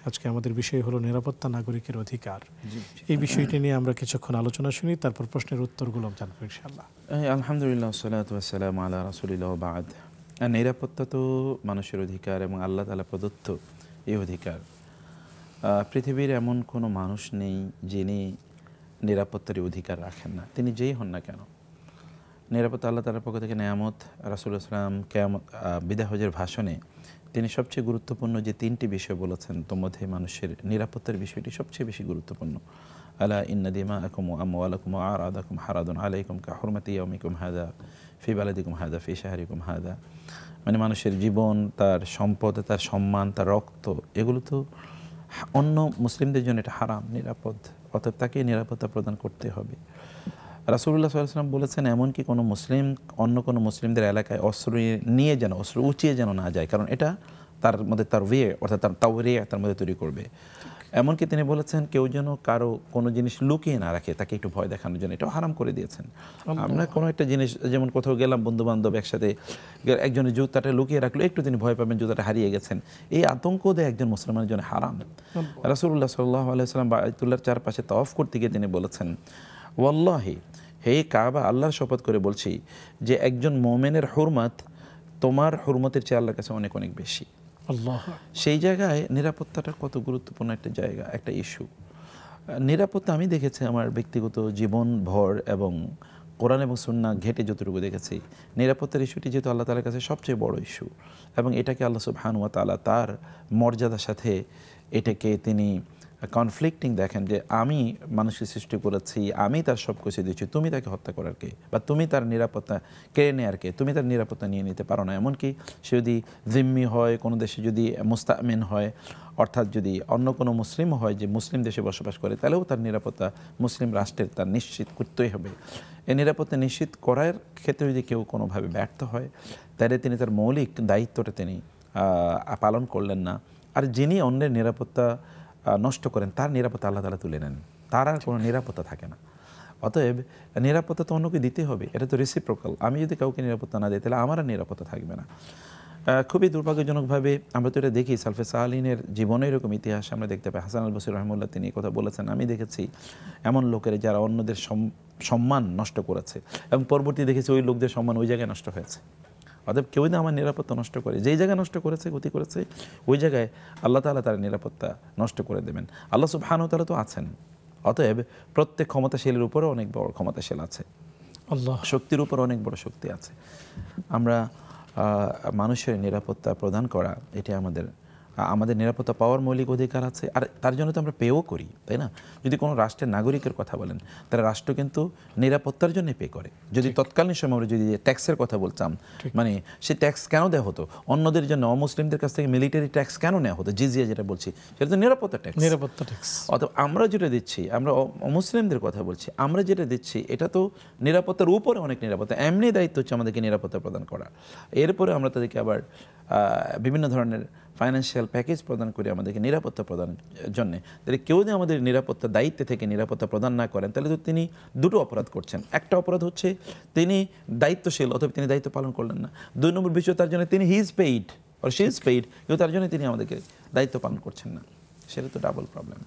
আজকে আমাদের বিষয় হলো নিরাপত্তা নাগরিকের অধিকার। এই বিষয়টি নিয়ে আমরা কিছুক্ষণ আলোচনা শুনি, তারপর প্রশ্নের উত্তরগুলো জানবো ইনশাআল্লাহ। আলহামদুলিল্লাহ, সালাতু ওয়াসসালামু আলা রাসূলিল্লাহ ওয়া বা'দ। নিরাপত্তা তো মানুষের অধিকার এবং আল্লাহ তাআলা প্রদত্ত এই অধিকার। পৃথিবীর এমন কোনো মানুষ নেই যিনি নিরাপত্তার অধিকার রাখেন না, তিনি যেই হন না কেন। নিরাপত্তা আল্লাহ তাআলার পক্ষ থেকে নেয়ামত। রাসূলুল্লাহ সাল্লাল্লাহু আলাইহি ওয়াসাল্লাম কিয়ামত বিদায় হজের ভাষণে তিনি সবচেয়ে গুরুত্বপূর্ণ যে তিনটি বিষয় বলেছেন, তোর মধ্যে মানুষের নিরাপত্তার বিষয়টি সবচেয়ে বেশি গুরুত্বপূর্ণ। আলা ইন্না দিমাআকুম ওয়া আমওয়ালাকুম ওয়া আরাদাকুম হারাদুন আলাইকুম কা হুরমাতি ইয়াউমিকুম হাযা ফি বালাদিকুম হাযা ফি শাহরিকুম হাযা। মানে মানুষের জীবন, তার সম্পদ, তার সম্মান, তার রক্ত, এগুলো তো অন্য মুসলিমদের জন্য এটা হারাম, নিরাপদ। অতএব তাকে নিরাপত্তা প্রদান করতে হবে। রাসূলুল্লাহ সাল্লাল্লাহু আলাইহি ওয়াসাল্লাম বলেছেন, এমনকি কোনো মুসলিম অন্য কোনো মুসলিমদের এলাকায় অস্ত্র নিয়ে যেন, অস্ত্র উঁচিয়ে যেন না যায়, কারণ এটা তার মধ্যে তার ওয়ে অর্থাৎ তার তাওরিয়া তার মধ্যে তৈরি করবে। এমনকি তিনি বলেছেন, কেউ যেন কারো কোনো জিনিস লুকিয়ে না রাখে, তাকে একটু ভয় দেখানোর জন্য, এটাও হারাম করে দিয়েছেন। আমরা কোনো একটা জিনিস, যেমন কোথাও গেলাম বন্ধুবান্ধব একসাথে, একজনের জুতাটা লুকিয়ে রাখলো, একটু তিনি ভয় পাবেন জুতাটা হারিয়ে গেছেন, এই আতঙ্ক দেয় একজন মুসলমানের জন্য হারাম। রাসূলুল্লাহ সাল্লাল্লাহু আলাইহি ওয়াসাল্লাম বায়তুল্লাহর চারপাশে তাওয়াফ করতে গিয়ে তিনি বলেছেন, ওয়াল্লাহি, হে কাবা, আল্লাহর শপথ করে বলছি যে একজন মুমিনের হুরমত তোমার হুরমতের চেয়ে আল্লাহর কাছে অনেক অনেক বেশি। আল্লাহ। সেই জায়গায় নিরাপত্তাটা কত গুরুত্বপূর্ণ একটা জায়গা, একটা ইস্যু। নিরাপত্তা আমি দেখেছি আমার ব্যক্তিগত জীবন ভর এবং কোরআন এবং সুন্নাহ ঘেটে যতটুকু দেখেছি, নিরাপত্তার ইস্যুটি যেহেতু আল্লাহ তাআলার কাছে সবচেয়ে বড় ইস্যু, এবং এটাকে আল্লাহ সুবহানাহু ওয়া তাআলা তার মর্যাদার সাথে এটাকে তিনি কনফ্লিক্টিং দেখেন, যে আমি মানুষকে সৃষ্টি করেছি, আমি তার সব কিছু দিচ্ছি, তুমি তাকে হত্যা করার কে, বা তুমি তার নিরাপত্তা কেড়ে নেয়ার কে, তুমি তার নিরাপত্তা নিয়ে নিতে পারো না। এমনকি সে যদি জিম্মি হয়, কোনো দেশে যদি মুস্তামিন হয়, অর্থাৎ যদি অন্য কোনো মুসলিম হয় যে মুসলিম দেশে বসবাস করে, তাহলেও তার নিরাপত্তা মুসলিম রাষ্ট্রের তার নিশ্চিত করতেই হবে। এই নিরাপত্তা নিশ্চিত করার ক্ষেত্রে যদি কেউ কোনোভাবে ব্যর্থ হয়, তাহলে তিনি তার মৌলিক দায়িত্বটা তিনি পালন করলেন না। আর যিনি অন্যের নিরাপত্তা নষ্ট করেন, তার নিরাপত্তা আল্লাহ তাআলা তুলে নেন, তার আর কোনো নিরাপত্তা থাকে না। অতএব নিরাপত্তা তো অন্যকে দিতে হবে, এটা তো রেসিপ্রোকাল। আমি যদি কাউকে নিরাপত্তা না দিই, তাহলে আমার আর নিরাপত্তা থাকবে না। খুবই দুর্ভাগ্যজনকভাবে আমরা তো এটা দেখি, সালফে সালেহিনের জীবনে এরকম ইতিহাস আমরা দেখতে পাই। হাসান আল বসরি রাহিমাহুল্লাহ তিনি কথা বলেছেন, আমি দেখেছি এমন লোকের যারা অন্যদের সম্মান নষ্ট করেছে, এবং পরবর্তী দেখেছি ওই লোকদের সম্মান ওই জায়গায় নষ্ট হয়েছে। অতএব কেউ যদি আমার নিরাপত্তা নষ্ট করে, যেই জায়গায় নষ্ট করেছে, ক্ষতি করেছে, ওই জায়গায় আল্লাহ তাআলা তার নিরাপত্তা নষ্ট করে দেবেন। আল্লাহ সুবহানাহু ওয়া তাআলা তো আছেন। অতএব প্রত্যেক ক্ষমতাশীলের উপরে অনেক বড় ক্ষমতাশীল আছে, আল্লাহ শক্তির উপর অনেক বড় শক্তি আছে। আমরা মানুষের নিরাপত্তা প্রদান করা, এটি আমাদের নিরাপত্তা পাওয়ার মৌলিক অধিকার আছে, আর তার জন্য তো আমরা পেও করি, তাই না? যদি কোনো রাষ্ট্রের নাগরিকের কথা বলেন, তারা রাষ্ট্র কিন্তু নিরাপত্তার জন্য পে করে। যদি তৎকালীন সময় আমরা যদি ট্যাক্সের কথা বলতাম, মানে সে ট্যাক্স কেন দেওয়া হতো অন্যদের জন্য, অমুসলিমদের কাছ থেকে মিলিটারি ট্যাক্স কেন নেওয়া হতো, জিজিয়া যেটা বলছি, সেটা তো নিরাপত্তা ট্যাক্স, নিরাপত্তা ট্যাক্স। অথবা আমরা যেটা দিচ্ছি, আমরা অমুসলিমদের কথা বলছি, আমরা যেটা দিচ্ছি এটা তো নিরাপত্তার উপরে অনেক নিরাপত্তা। এমনি দায়িত্ব হচ্ছে আমাদেরকে নিরাপত্তা প্রদান করা। এরপরে আমরা তাদেরকে আবার বিভিন্ন ধরনের ফাইন্যান্সিয়াল প্যাকেজ প্রদান করে আমাদেরকে নিরাপত্তা প্রদানের জন্যে। তাহলে কেউ যদি আমাদের নিরাপত্তা দায়িত্বে থেকে নিরাপত্তা প্রদান না করেন, তাহলে তো তিনি দুটো অপরাধ করছেন। একটা অপরাধ হচ্ছে তিনি দায়িত্বশীল, অথবা তিনি দায়িত্ব পালন করলেন না। 2 নম্বর বিষয়, তার জন্য তিনি he is paid or she is paid, কিন্তু তার জন্য তিনি আমাদেরকে দায়িত্ব পালন করছেন না, সেটা তো ডাবল প্রবলেম।